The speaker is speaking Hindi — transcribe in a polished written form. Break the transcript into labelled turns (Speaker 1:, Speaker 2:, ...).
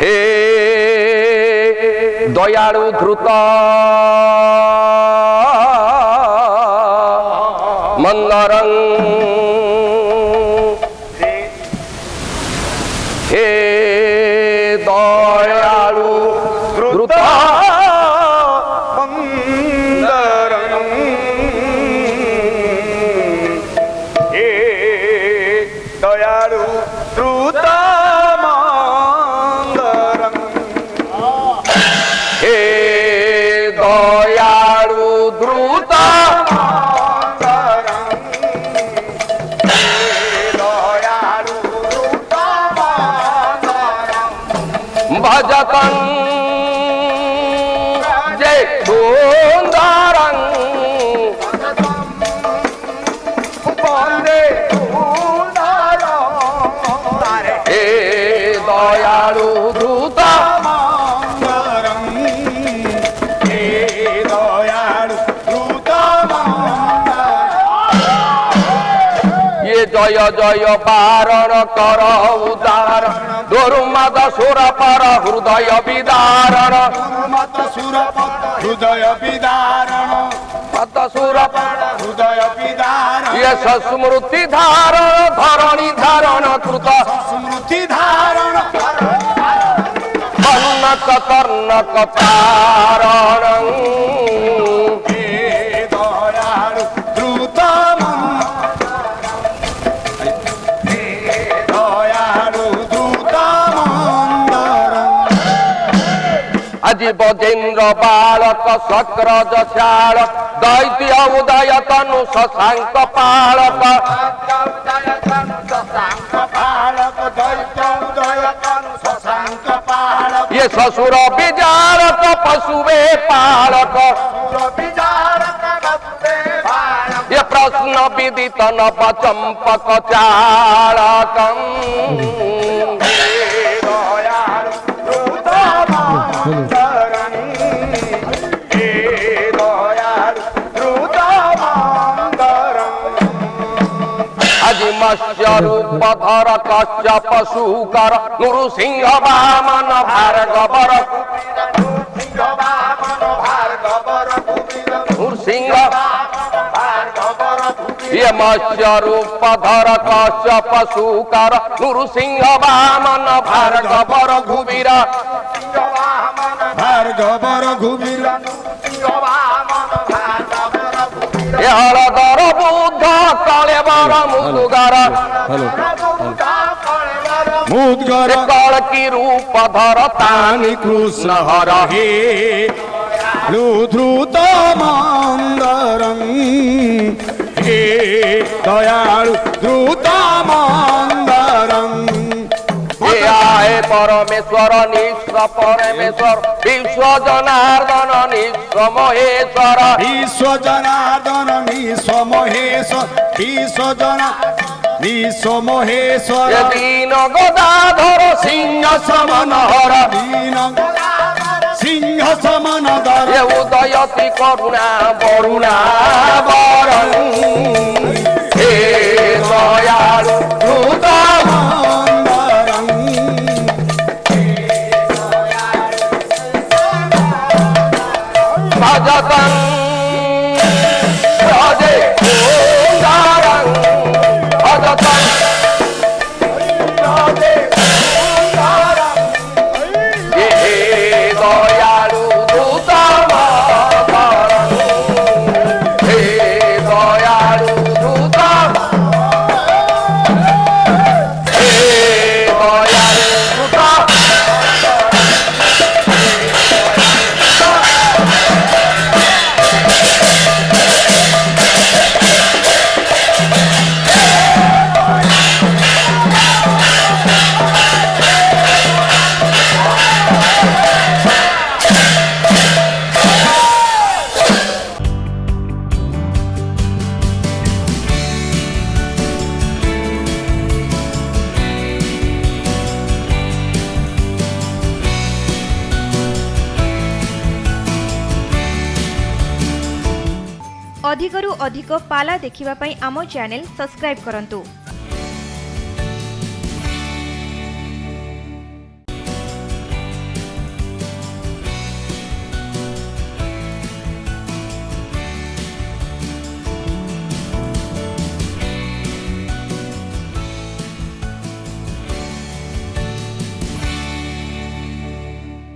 Speaker 1: हे दयालु द्रुत मंदरं हे दयालु द्रुत
Speaker 2: मंदरं हे दयालु द्रुत मंदरं
Speaker 1: हे दयालु द्रुत भजतं जय सुंदरं
Speaker 2: वंदे सुंदरं
Speaker 1: हे दयालु द्रुत
Speaker 2: मंदरं हे दयालु द्रुत
Speaker 1: ये जय जय पारण कर उदार दुर्मद सुर पर हृदय विदारण
Speaker 2: मत सुरपत हृदय विदारण
Speaker 1: मत सुर
Speaker 2: हृदय विदारण
Speaker 1: ये स्मृति धारण धरणी धारण कृत
Speaker 2: स्मृति धारण
Speaker 1: कन्नक कर्णक तारण
Speaker 2: हे दयालु द्रुत हे दयालु द्रुत मंदरं
Speaker 1: अजी बजेन्द्र बालक शक्रज शाल दैत्य उदय तनु शशांक पालक
Speaker 2: पालक दैत्य उदय तनु शशांक पालक
Speaker 1: ये ससुर विजारक पशुवे पालक
Speaker 2: विचारक भक्ते पालक
Speaker 1: ये प्रश्न विदित नभ चंपक चालकं
Speaker 2: हे दयालु द्रुत मंदरं हे दयालु द्रुत मंदरं
Speaker 1: अजी मत्स्य रूप धर कश्यप शूकर नृसिंह वामन भार्गवर
Speaker 2: सिंह वामन भार्गवर कुबीर
Speaker 1: नृसिंह
Speaker 2: भार्गवर
Speaker 1: ये मत्स्य रूप धर कश्यप शूकर नृसिंह वामन भार्गवर घुबीर
Speaker 2: भार्गवर घुबीर वामन भार्गवर घुबीर
Speaker 1: ये हलधर बुद्ध कलेवर मुदुगर
Speaker 2: मुद्गर
Speaker 1: कल की रूप धर तानि
Speaker 2: कृष्ण हर हे द्रुत मंदरं हे दयालु द्रुत मंदरं
Speaker 1: ये आए परमेश्वर निश्र परमेश्वर विश्व जनार्दन निश्र महेश्वर
Speaker 2: विश्व जनार्दन विश्व महेश्वर विश्व महेश्वर
Speaker 1: ये दीन गदाधर सिंह समनहर
Speaker 2: सिंह समनधर
Speaker 1: ये उदयति करुणा वरुणा वरं हे दयालु द्रुत
Speaker 2: मंदरं
Speaker 1: भजतं भजे सुंदरं भजतं हे दयालु द्रुत मंदरं हे दयालु द्रुत हे दयालु द्रुत
Speaker 3: अधिकरू अधिक पाला देखिबा पई आमो चैनल सब्सक्राइब करंतु।